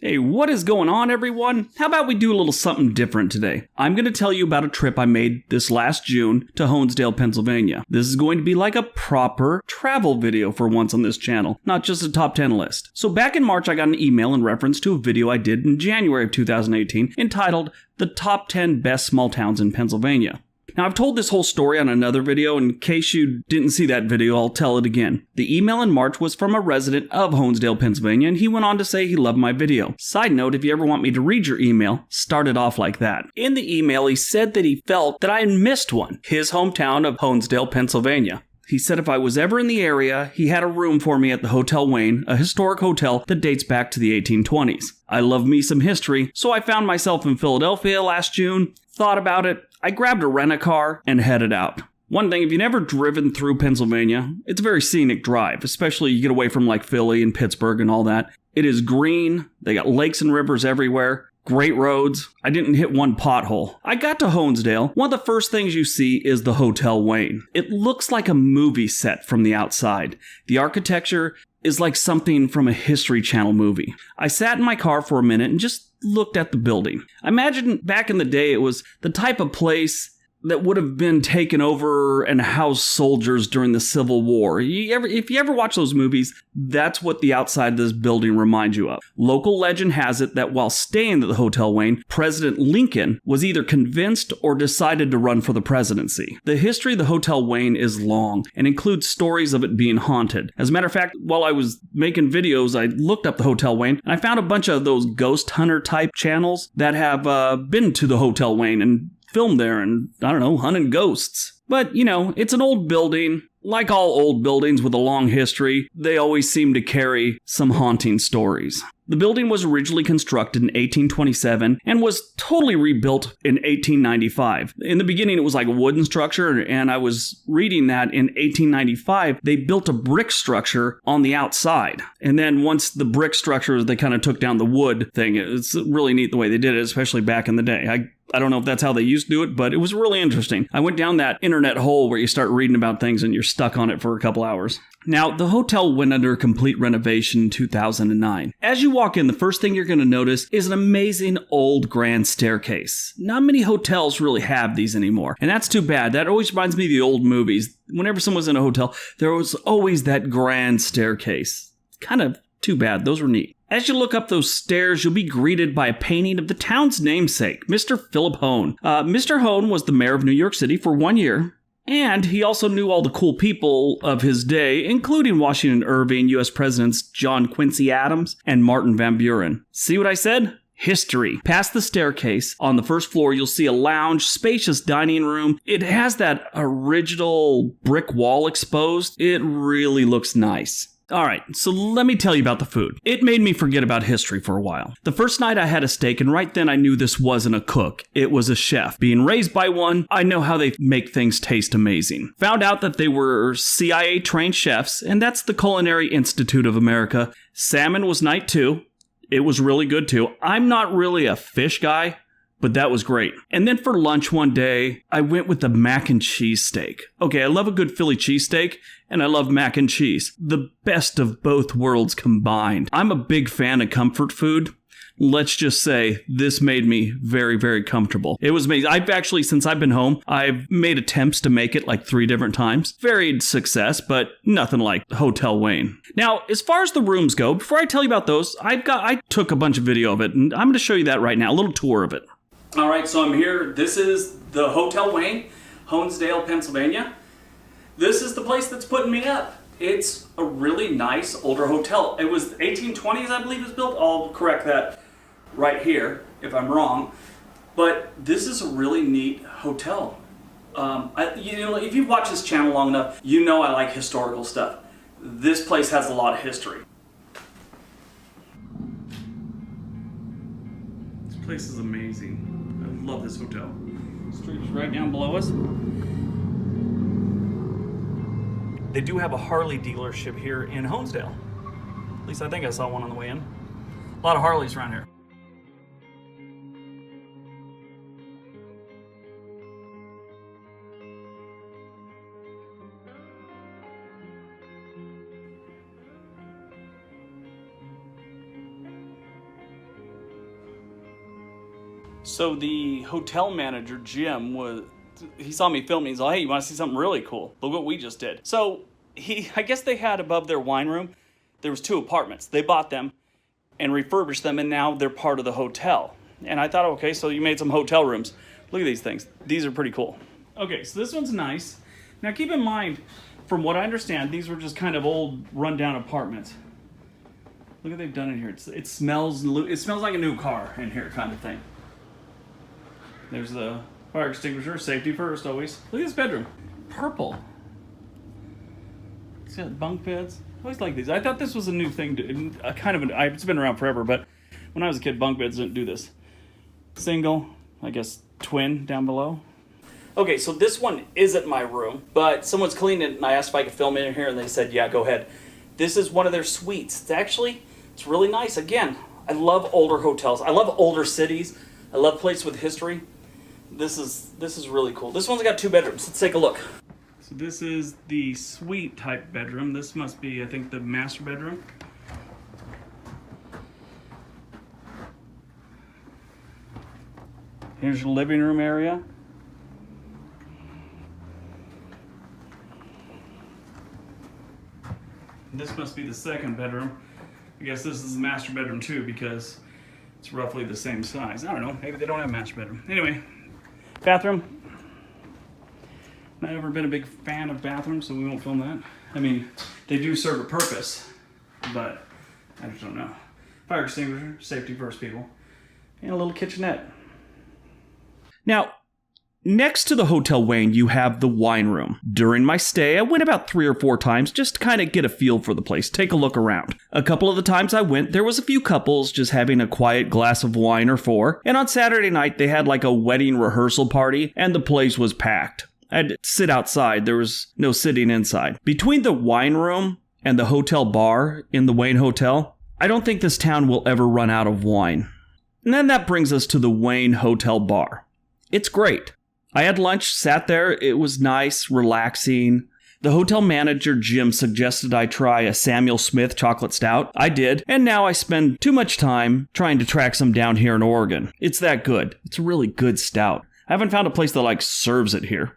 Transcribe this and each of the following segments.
Hey, what is going on, everyone? How about we do a little something different today? I'm going to tell you about a trip I made this last June to Honesdale, Pennsylvania. This is going to be like a proper travel video for once on this channel, not just a top 10 list. So back in March, I got an email in reference to a video I did in January of 2018 entitled The Top 10 Best Small Towns in Pennsylvania. Now, I've told this whole story on another video. In case you didn't see that video, I'll tell it again. The email in March was from a resident of Honesdale, Pennsylvania, and he went on to say he loved my video. Side note, if you ever want me to read your email, start it off like that. In the email, he said that he felt that I had missed one, his hometown of Honesdale, Pennsylvania. He said if I was ever in the area, he had a room for me at the Hotel Wayne, a historic hotel that dates back to the 1820s. I love me some history, so I found myself in Philadelphia last June, thought about it, I grabbed a rent-a-car and headed out. One thing, if you've never driven through Pennsylvania, it's a very scenic drive, especially you get away from like Philly and Pittsburgh and all that. It is green, they got lakes and rivers everywhere. Great roads. I didn't hit one pothole. I got to Honesdale. One of the first things you see is the Hotel Wayne. It looks like a movie set from the outside. The architecture is like something from a History Channel movie. I sat in my car for a minute and just looked at the building. I imagine back in the day it was the type of place that would have been taken over and housed soldiers during the Civil War. If you ever watch those movies, that's what the outside of this building reminds you of. Local legend has it that while staying at the Hotel Wayne, President Lincoln was either convinced or decided to run for the presidency. The history of the Hotel Wayne is long and includes stories of it being haunted. As a matter of fact, while I was making videos, I looked up the Hotel Wayne and I found a bunch of those ghost hunter type channels that have been to the Hotel Wayne and filmed there and, I don't know, hunting ghosts. But, you know, it's an old building. Like all old buildings with a long history, they always seem to carry some haunting stories. The building was originally constructed in 1827 and was totally rebuilt in 1895. In the beginning, it was like a wooden structure, and I was reading that in 1895, they built a brick structure on the outside. And then once the brick structure, they kind of took down the wood thing. It's really neat the way they did it, especially back in the day. I don't know if that's how they used to do it, but it was really interesting. I went down that internet hole where you start reading about things and you're stuck on it for a couple hours. Now, the hotel went under complete renovation in 2009. As you walk in, the first thing you're going to notice is an amazing old grand staircase. Not many hotels really have these anymore, and that's too bad. That always reminds me of the old movies. Whenever someone was in a hotel, there was always that grand staircase. Kind of too bad. Those were neat. As you look up those stairs, you'll be greeted by a painting of the town's namesake, Mr. Philip Hone. Mr. Hone was the mayor of New York City for 1 year, and he also knew all the cool people of his day, including Washington Irving, U.S. Presidents John Quincy Adams, and Martin Van Buren. See what I said? History. Past the staircase, on the first floor, you'll see a lounge, spacious dining room. It has that original brick wall exposed. It really looks nice. Alright, so let me tell you about the food. It made me forget about history for a while. The first night I had a steak, and right then I knew this wasn't a cook. It was a chef. Being raised by one, I know how they make things taste amazing. Found out that they were CIA-trained chefs, and that's the Culinary Institute of America. Salmon was night 2. It was really good too. I'm not really a fish guy, but that was great. And then for lunch one day, I went with the mac and cheese steak. Okay, I love a good Philly cheesesteak, and I love mac and cheese. The best of both worlds combined. I'm a big fan of comfort food. Let's just say this made me very, very comfortable. It was amazing. I've actually, since I've been home, I've made attempts to make it like 3 different times. Varied success, but nothing like Hotel Wayne. Now, as far as the rooms go, before I tell you about those, I took a bunch of video of it, and I'm going to show you that right now, a little tour of it. All right, so I'm here. This is the Hotel Wayne, Honesdale, Pennsylvania. This is the place that's putting me up. It's a really nice older hotel. It was 1820s, I believe, it was built. I'll correct that right here if I'm wrong. But this is a really neat hotel. If you've watched this channel long enough, you know I like historical stuff. This place has a lot of history. This place is amazing. I love this hotel. The street is right down below us. They do have a Harley dealership here in Honesdale. At least I think I saw one on the way in. A lot of Harleys around here. So the hotel manager, Jim, he saw me filming. He's like, hey, you want to see something really cool? Look what we just did. So I guess they had above their wine room, there was 2 apartments. They bought them and refurbished them, and now they're part of the hotel. And I thought, okay, so you made some hotel rooms. Look at these things. These are pretty cool. Okay, so this one's nice. Now keep in mind, from what I understand, these were just kind of old, run-down apartments. Look what they've done in here. It smells like a new car in here, kind of thing. There's the fire extinguisher, safety first, always. Look at this bedroom, purple. It's got bunk beds. I always like these. I thought this was a new thing. It's been around forever, but when I was a kid, bunk beds didn't do this. Single, I guess twin down below. Okay, so this one isn't my room, but someone's cleaning it, and I asked if I could film in here, and they said, yeah, go ahead. This is one of their suites. It's really nice. Again, I love older hotels. I love older cities. I love places with history. This is really cool. This one's got 2 bedrooms. Let's take a look. So this is the suite type bedroom. This must be, I think, the master bedroom. Here's your living room area. This must be the 2nd bedroom. I guess this is the master bedroom too, because it's roughly the same size. I don't know, maybe they don't have a master bedroom. Anyway, bathroom. Not ever been a big fan of bathrooms, so we won't film that. I mean, they do serve a purpose, but I just don't know. Fire extinguisher, safety first, people. And a little kitchenette. Now, next to the Hotel Wayne, you have the wine room. During my stay, I went about 3 or 4 times just to kind of get a feel for the place, take a look around. A couple of the times I went, there was a few couples just having a quiet glass of wine or 4, and on Saturday night, they had like a wedding rehearsal party, and the place was packed. I had to sit outside, there was no sitting inside. Between the wine room and the hotel bar in the Wayne Hotel, I don't think this town will ever run out of wine. And then that brings us to the Wayne Hotel Bar. It's great. I had lunch, sat there, it was nice, relaxing. The hotel manager, Jim, suggested I try a Samuel Smith chocolate stout. I did, and now I spend too much time trying to track some down here in Oregon. It's that good. It's a really good stout. I haven't found a place that serves it here.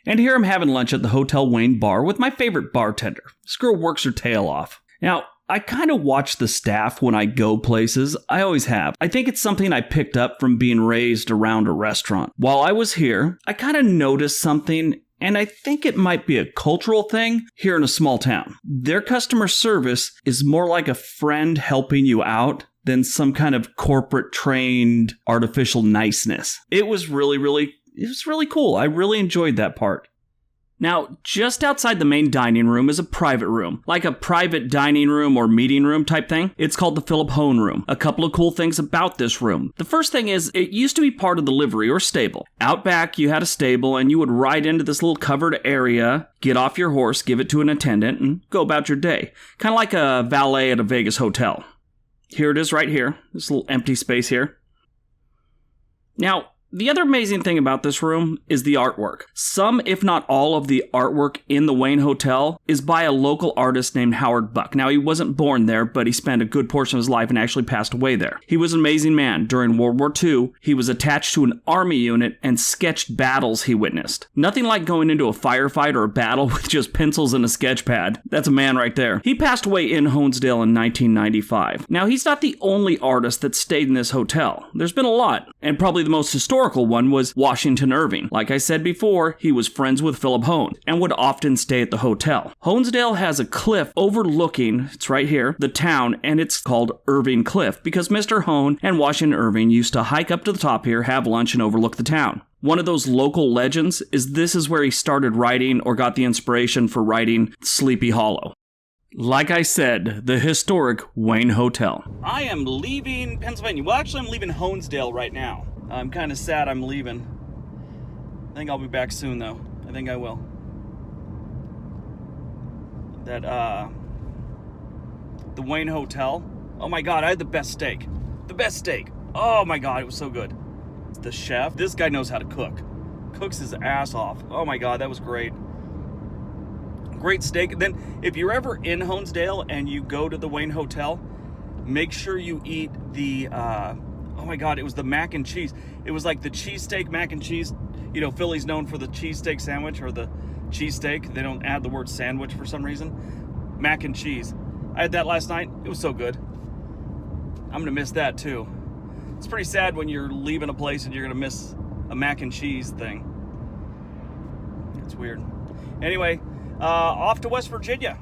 And here I'm having lunch at the Hotel Wayne bar with my favorite bartender. This girl works her tail off. Now, I kind of watch the staff when I go places. I always have. I think it's something I picked up from being raised around a restaurant. While I was here, I kind of noticed something, and I think it might be a cultural thing here in a small town. Their customer service is more like a friend helping you out than some kind of corporate trained artificial niceness. It was really cool. I really enjoyed that part. Now, just outside the main dining room is a private room, like a private dining room or meeting room type thing. It's called the Philip Hone Room. A couple of cool things about this room. The first thing is, it used to be part of the livery or stable. Out back, you had a stable, and you would ride into this little covered area, get off your horse, give it to an attendant, and go about your day. Kind of like a valet at a Vegas hotel. Here it is right here, this little empty space here. Now, the other amazing thing about this room is the artwork. Some, if not all, of the artwork in the Wayne Hotel is by a local artist named Howard Buck. Now, he wasn't born there, but he spent a good portion of his life and actually passed away there. He was an amazing man. During World War II, he was attached to an army unit and sketched battles he witnessed. Nothing like going into a firefight or a battle with just pencils and a sketch pad. That's a man right there. He passed away in Honesdale in 1995. Now, he's not the only artist that stayed in this hotel. There's been a lot, and probably the most historical one was Washington Irving. Like I said before, he was friends with Philip Hone and would often stay at the hotel. Honesdale has a cliff overlooking, it's right here, the town, and it's called Irving Cliff because Mr. Hone and Washington Irving used to hike up to the top here, have lunch, and overlook the town. One of those local legends is this is where he started writing or got the inspiration for writing Sleepy Hollow. Like I said, the historic Wayne Hotel. I am leaving Pennsylvania. Well, actually, I'm leaving Honesdale right now. I'm kind of sad I'm leaving. I think I'll be back soon, though. I think I will. The Wayne Hotel. Oh my God, I had the best steak. The best steak. Oh my God, it was so good. The chef, this guy knows how to cook. Cooks his ass off. Oh my God, that was great. Great steak. Then, if you're ever in Honesdale and you go to the Wayne Hotel, make sure you eat the, Oh my God, it was the mac and cheese. It was like the cheesesteak mac and cheese. You know, Philly's known for the cheesesteak sandwich or the cheesesteak. They don't add the word sandwich for some reason. Mac and cheese. I had that last night. It was so good. I'm gonna miss that too. It's pretty sad when you're leaving a place and you're gonna miss a mac and cheese thing. It's weird. Anyway, off to West Virginia.